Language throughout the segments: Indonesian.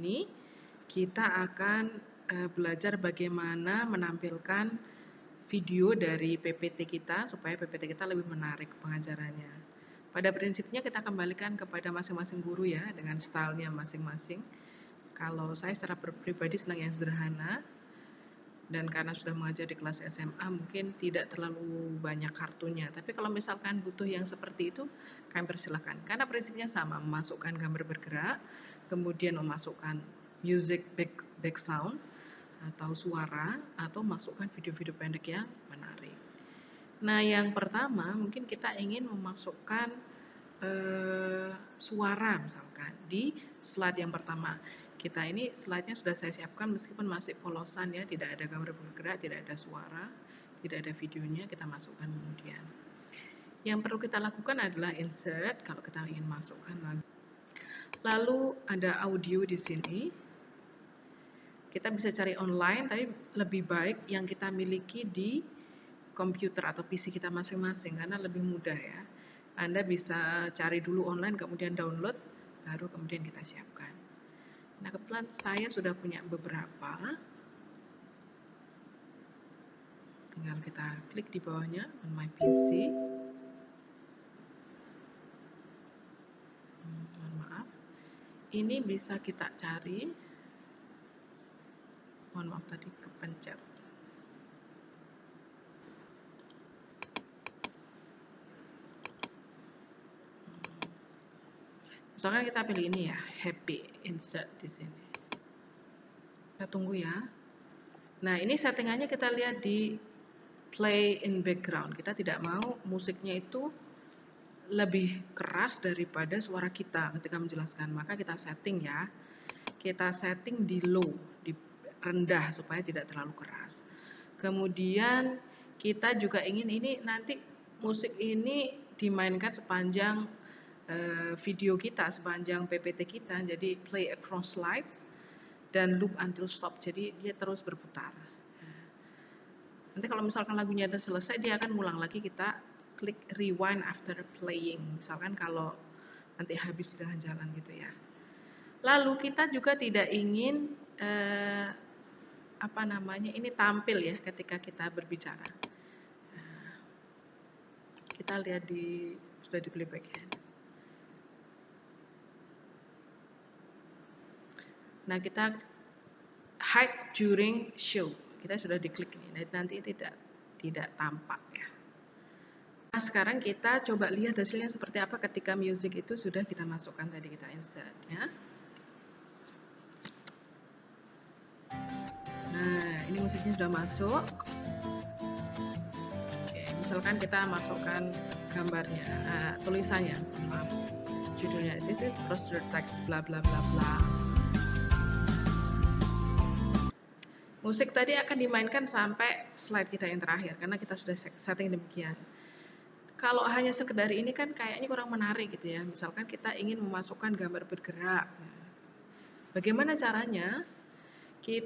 ini kita akan belajar bagaimana menampilkan video dari PPT kita supaya PPT kita lebih menarik pengajarannya. Pada prinsipnya kita kembalikan kepada masing-masing guru ya dengan stylenya masing-masing. Kalau saya secara pribadi senang yang sederhana, dan karena sudah mengajar di kelas SMA mungkin tidak terlalu banyak kartunya, tapi kalau misalkan butuh yang seperti itu kami persilahkan, karena prinsipnya sama, memasukkan gambar bergerak, kemudian memasukkan music back sound atau suara, atau masukkan video-video pendek yang menarik. Nah yang pertama mungkin kita ingin memasukkan suara misalkan di slide yang pertama. Kita ini slide-nya sudah saya siapkan meskipun masih polosan ya, tidak ada gambar bergerak, tidak ada suara, tidak ada videonya, kita masukkan kemudian. Yang perlu kita lakukan adalah insert kalau kita ingin masukkan lagu. Lalu ada audio di sini. Kita bisa cari online, tapi lebih baik yang kita miliki di komputer atau PC kita masing-masing karena lebih mudah ya. Anda bisa cari dulu online, kemudian download, baru kemudian kita siapkan. Nah, kebetulan saya sudah punya beberapa. Tinggal kita klik di bawahnya, on my PC. Mohon maaf. Ini bisa kita cari. Mohon maaf tadi kepencet. Misalkan kita pilih ini ya, happy, insert di sini. Kita tunggu ya. Nah, ini settingannya kita lihat di play in background. Kita tidak mau musiknya itu lebih keras daripada suara kita ketika menjelaskan. Maka kita setting ya. Kita setting di low, di rendah supaya tidak terlalu keras. Kemudian kita juga ingin ini nanti musik ini dimainkan sepanjang video kita, sepanjang PPT kita. Jadi play across slides dan loop until stop. Jadi dia terus berputar. Nanti kalau misalkan lagunya sudah selesai, dia akan ngulang lagi, kita klik rewind after playing. Misalkan kalau nanti habis di tengah jalan gitu ya. Lalu kita juga tidak ingin ini tampil ya ketika kita berbicara. Kita lihat sudah di playback ya. Nah, kita hide during show. Kita sudah diklik ini, nanti tidak tampak ya. Nah, sekarang kita coba lihat hasilnya seperti apa ketika music itu sudah kita masukkan tadi, kita insert ya. Nah, ini musiknya sudah masuk. Oke, misalkan kita masukkan gambarnya, tulisannya, maaf, judulnya this is procedure text bla bla bla bla. Musik tadi akan dimainkan sampai slide kita yang terakhir karena kita sudah setting demikian. Kalau hanya sekedar ini kan kayaknya kurang menarik gitu ya. Misalkan kita ingin memasukkan gambar bergerak. Bagaimana caranya?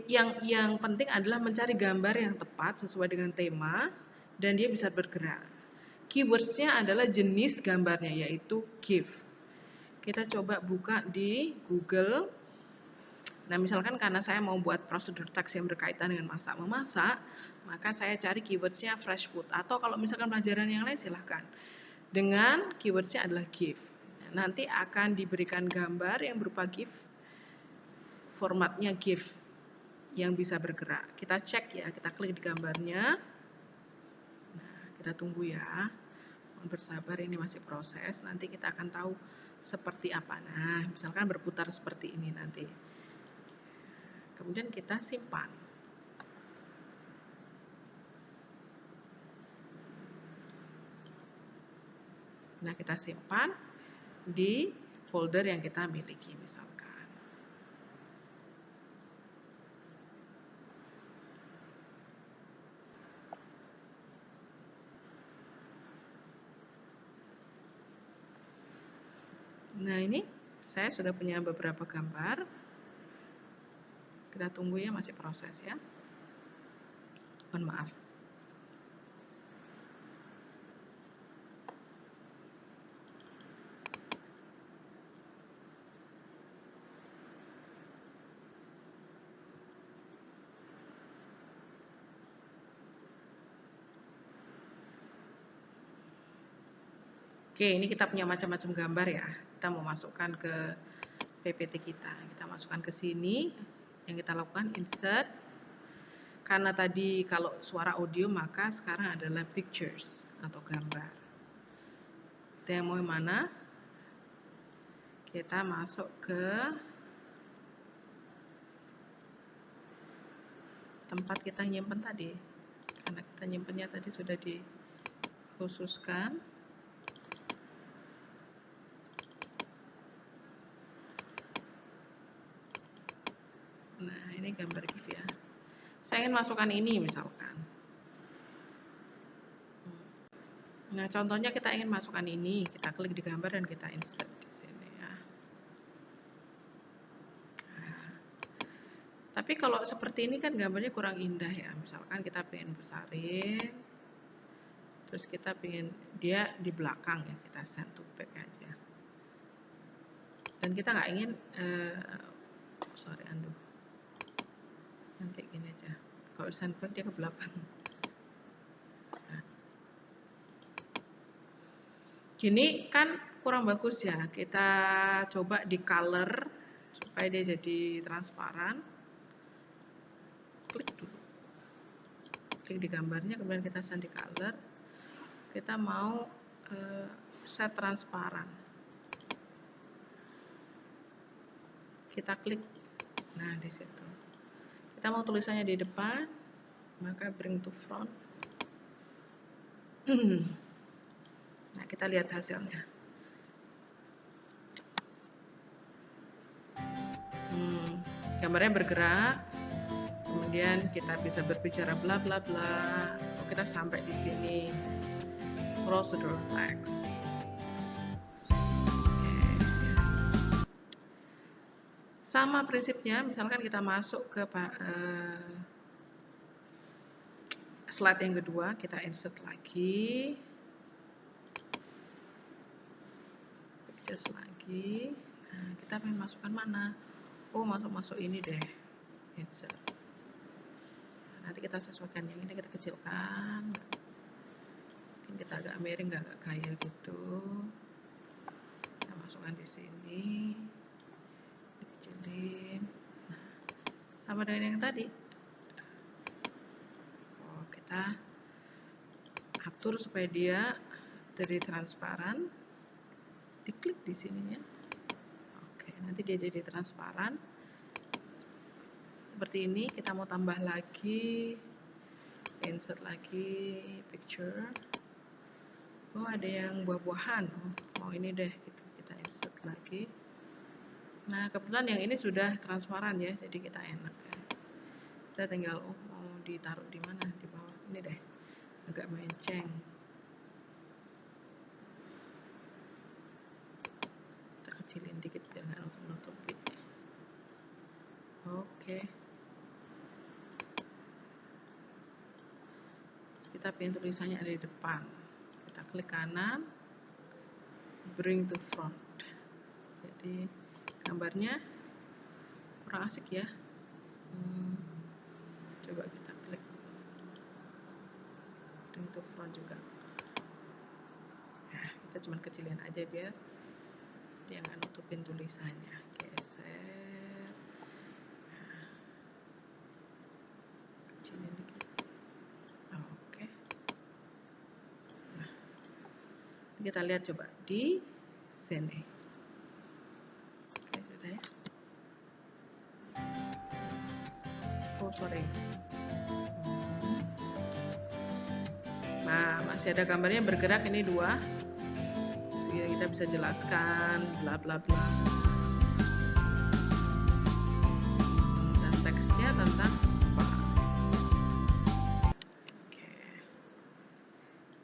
Yang penting adalah mencari gambar yang tepat sesuai dengan tema dan dia bisa bergerak. Keywordsnya adalah jenis gambarnya, yaitu GIF. Kita coba buka di Google. Nah, misalkan karena saya mau buat prosedur teks yang berkaitan dengan masak-memasak, maka saya cari keywordsnya fresh food. Atau kalau misalkan pelajaran yang lain silahkan. Dengan keywordsnya adalah GIF. Nanti akan diberikan gambar yang berupa GIF, formatnya GIF yang bisa bergerak. Kita cek ya, kita klik di gambarnya. Nah, kita tunggu ya. Bersabar, ini masih proses. Nanti kita akan tahu seperti apa. Nah, misalkan berputar seperti ini nanti. Kemudian kita simpan. Nah, kita simpan di folder yang kita miliki misalkan. Nah, ini saya sudah punya beberapa gambar. Kita tunggu ya, masih proses ya. Mohon maaf. Oke, ini kita punya macam-macam gambar ya. Kita mau masukkan ke PPT kita. Kita masukkan ke sini. Yang kita lakukan insert. Karena tadi kalau suara audio, maka sekarang adalah pictures atau gambar. Kita mau yang mana? Kita masuk ke tempat kita nyimpen tadi. Karena kita nyimpennya tadi sudah dikhususkan. Nah, ini gambar GIF ya. Saya ingin masukkan ini misalkan. Nah, contohnya kita ingin masukkan ini. Kita klik di gambar dan kita insert di sini ya. Nah, tapi kalau seperti ini kan gambarnya kurang indah ya. Misalkan kita pengen besarin. Terus kita pengen dia di belakang ya. Kita send to back aja. Dan kita nggak ingin, undo. Nanti gini aja. Kalau send back dia ke belakang. Nah. Gini kan kurang bagus ya. Kita coba di color supaya dia jadi transparan. Klik dulu. Klik di gambarnya, kemudian kita send di color. Kita mau set transparan. Kita klik. Nah, di situ. Kita mau tulisannya di depan, maka bring to front. Nah, kita lihat hasilnya. Gambarnya bergerak, kemudian kita bisa berbicara bla bla bla. Kita sampai di sini. Procedure text. Sama prinsipnya, misalkan kita masuk ke slide yang kedua, kita insert lagi, pictures lagi. Nah, kita pengen masukkan mana? Oh, masuk ini deh, insert. Nanti kita sesuaikan, yang ini kita kecilkan, mungkin kita agak miring, agak kaya gitu. Kita masukkan di sini. Nah, sama dengan yang tadi. Oh, kita atur supaya dia jadi transparan. Diklik di sininya. Oke, nanti dia jadi transparan. Seperti ini. Kita mau tambah lagi, insert lagi picture. Oh, ada yang buah-buahan. Oh, mau ini deh, gitu. Kita insert lagi. Nah, kebetulan yang ini sudah transparan ya, jadi kita enak ya. Kita tinggal mau ditaruh di mana, di bawah ini deh, agak menceng. Kita kecilin dikit biar nggak nutup-nutupi. Oke. Terus kita pilih tulisannya ada di depan. Kita klik kanan, bring to front. Jadi gambarnya kurang asik ya. Coba kita klik bring to front juga. Nah, kita cuma kecilin aja biar dia nggak nutupin tulisannya. Geser. Nah, kecilin dikit. Oke. Nah, kita lihat coba di sini. Oke, sudah ya. Oh, sorry. Nah, masih ada gambarnya bergerak, ini 2. Sehingga kita bisa jelaskan bla bla bla. Dan teksnya tentang apa? Oke.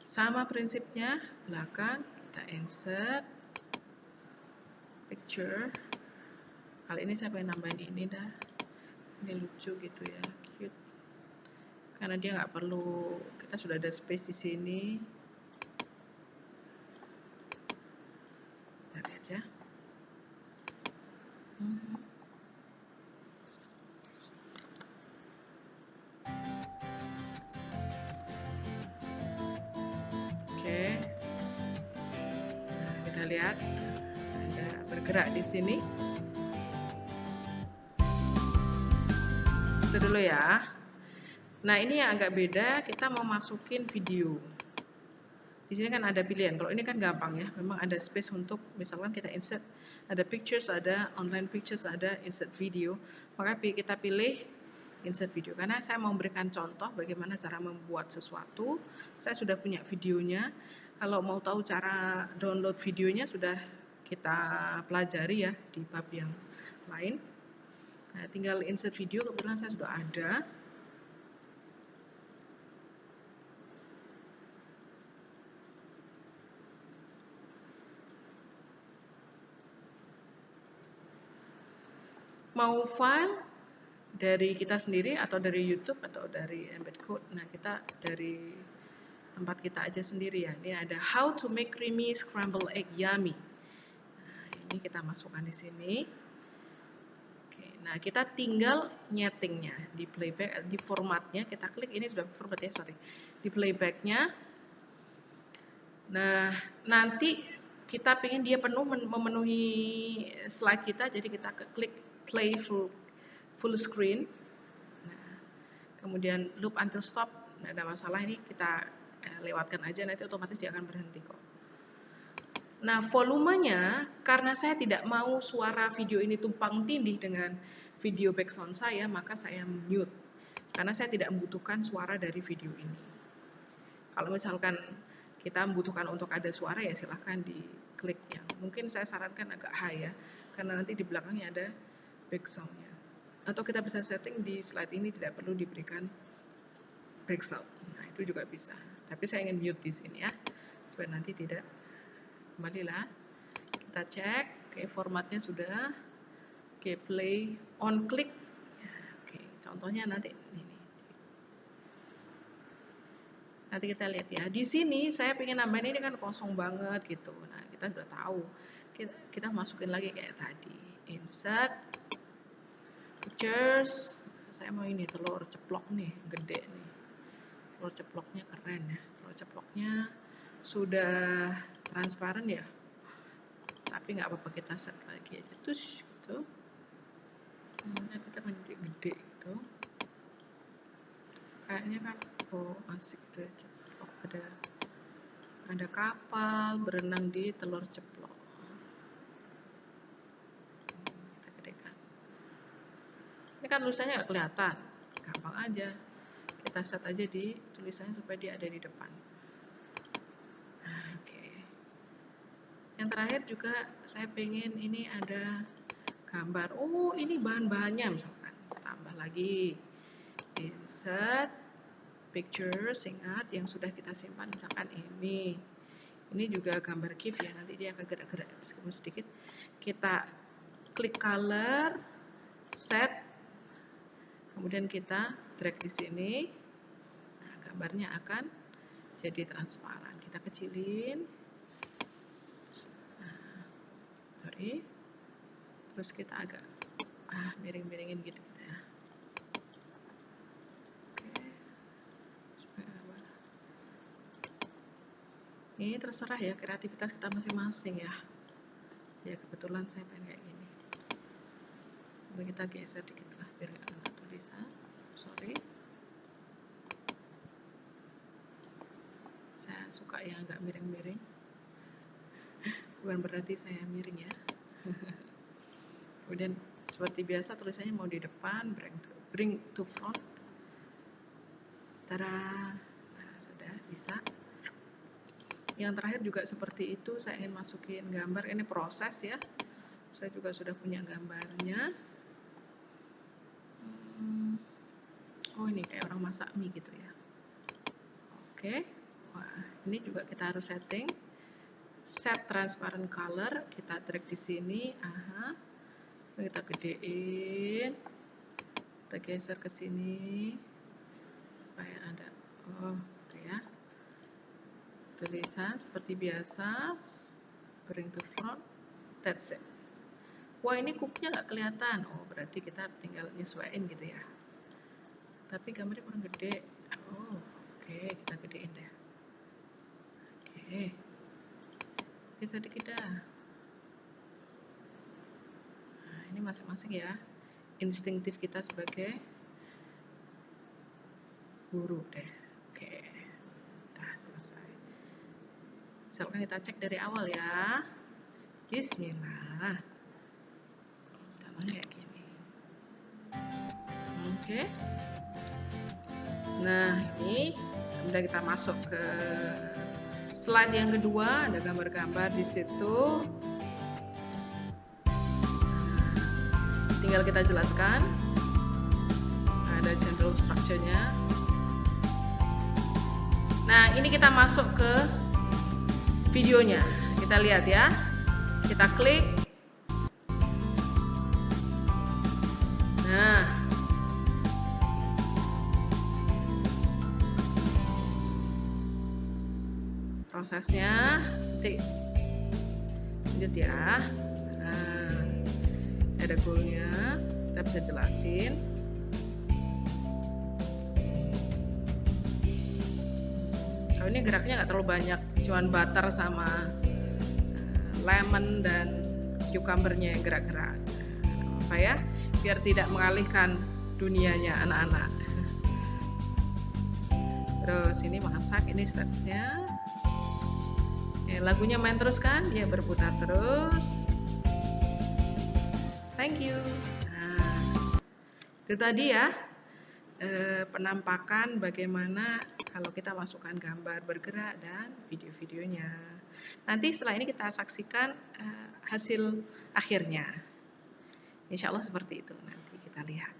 Sama prinsipnya, belakang kita insert picture. Kali ini saya pengen nambahin ini dah. Ini lucu gitu ya, cute. Karena dia nggak perlu, kita sudah ada space di sini. Kita lihat ya. Oke. lihat ada bergerak di sini. Itu dulu ya. Nah, ini yang agak beda, kita mau masukin video. Di sini kan ada pilihan. Kalau ini kan gampang ya, memang ada space untuk misalkan kita insert, ada pictures, ada online pictures, ada insert video. Maka kita pilih insert video karena saya mau memberikan contoh bagaimana cara membuat sesuatu. Saya sudah punya videonya. Kalau mau tahu cara download videonya sudah kita pelajari ya di bab yang lain. Nah, tinggal insert video, kebetulan saya sudah ada. Mau file dari kita sendiri atau dari YouTube atau dari embed code. Nah, kita dari tempat kita aja sendiri ya. Ini ada how to make creamy scrambled egg yummy. Nah, ini kita masukkan di sini. Oke, nah kita tinggal nyetingnya di playback, di formatnya kita klik, ini sudah format ya, sorry. Di playbacknya. Nah, nanti kita pengen dia penuh memenuhi slide kita, jadi kita klik play full screen. Nah, kemudian loop until stop, nggak ada masalah, ini kita lewatkan aja, nanti otomatis dia akan berhenti kok. Nah, volumenya, karena saya tidak mau suara video ini tumpang tindih dengan video background saya, maka saya mute. Karena saya tidak membutuhkan suara dari video ini. Kalau misalkan kita membutuhkan untuk ada suara, ya silahkan diklik yang mungkin saya sarankan agak high ya, karena nanti di belakangnya ada background-nya. Atau kita bisa setting di slide ini tidak perlu diberikan background. Nah, itu juga bisa. Tapi saya ingin mute di sini ya, supaya nanti tidak. Kembalilah. Kita cek, oke, formatnya sudah. Oke, play on click. Ya, oke, contohnya nanti ini. Nanti kita lihat ya. Di sini saya pengen nambahin, ini kan kosong banget gitu. Nah, kita udah tahu. Kita masukin lagi kayak tadi. Insert pictures. Saya mau ini telur ceplok nih, gede nih. Telur ceploknya keren ya. Telur ceploknya sudah transparan ya. Tapi nggak apa-apa, kita set lagi aja. Terus gitu. Kemudian kita menjadi gede gitu. Kayaknya kan asik tuh ya, ceplok, ada kapal berenang di telur ceplok. Kita gedekan. Ini kan tulisannya nggak kelihatan, gampang aja. Kita set aja di tulisannya supaya dia ada di depan. Nah, oke. Yang terakhir juga saya pengen ini ada gambar. Oh, ini bahan-bahannya misalkan. Tambah lagi. Insert pictures, ingat yang sudah kita simpan, misalkan ini juga gambar GIF ya, nanti dia akan gerak-gerak meskipun sedikit. Kita klik color, set, kemudian kita drag di sini. Nah, gambarnya akan jadi transparan. Kita kecilin. Nah, sorry. Terus kita agak miring-miringin gitu ya. Ini terserah ya, kreativitas kita masing-masing ya. Ya kebetulan saya pengen kayak gini. Lalu kita geser dikit lah biar gak kena tulisan. Sorry. Saya suka yang agak miring-miring. Bukan berarti saya miring ya. Kemudian seperti biasa tulisannya mau di depan, bring to front. Tada. Nah, sudah bisa. Yang terakhir juga seperti itu, saya ingin masukin gambar, ini proses ya. Saya juga sudah punya gambarnya. Oh, ini kayak orang masak mie gitu ya. Oke. Wah, ini juga kita harus setting. Set transparent color, kita drag di sini. Kita gedein. Kita geser ke sini supaya ada gitu ya. Tulisan seperti biasa, bring to front, that's it. Wah, ini cupnya nggak kelihatan. Oh, berarti kita tinggal nyesuaiin gitu ya. Tapi gambarnya kurang gede. Oh, oke, kita gedein deh. Oke. sedikit dah. Nah, ini masing-masing ya, instinktif kita sebagai guru deh. Oke, udah selesai. Misalkan kita cek dari awal ya. Bismillah. Contohnya kayak gini. Oke. Nah, ini kemudian kita masuk ke slide yang kedua, ada gambar-gambar di situ. Tinggal kita jelaskan. Ada general structure-nya. Nah, ini kita masuk ke videonya. Kita lihat ya. Kita klik. Nah, prosesnya nanti lanjut ya. Nah, ada goalnya, kita bisa jelasin. Kalau ini geraknya nggak terlalu banyak, cuman butter sama lemon dan cucumbernya yang gerak-gerak. Apa ya? Biar tidak mengalihkan dunianya anak-anak. Terus ini masak, ini stepsnya. Lagunya main terus kan, dia berputar terus. Thank you. Nah, itu tadi ya penampakan bagaimana kalau kita masukkan gambar bergerak dan video-videonya. Nanti setelah ini kita saksikan hasil akhirnya. Insya Allah seperti itu nanti kita lihat.